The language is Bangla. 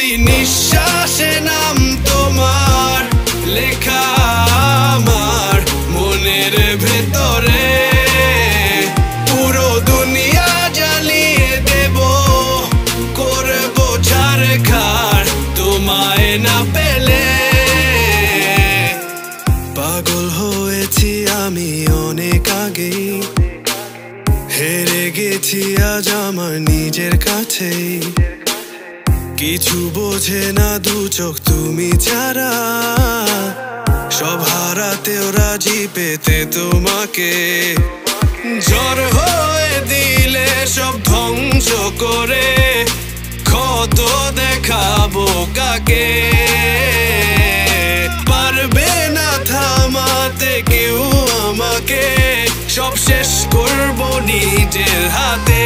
প্রতি নিঃশ্বাসে নাম তোমার লেখা আমার মনের ভেতরে। পুরো দুনিয়া জ্বালিয়ে দেব, করব ছারখার তোমায় না পেলে। পাগল হয়েছি আমি অনেক আগেই, হেরে গেছি আজ আমার নিজের কাছেই। কিছু বোঝে না দু চোখ তুমি ছাড়া, সব হারাতেও রাজি পেতে তোমাকে। ঝড় হয়ে দিলে সব ধ্বংস করে, ক্ষত দেখাবো কাকে। পারবে না থামাতে কেউ আমাকে, সব শেষ করবো নিজের হাতে।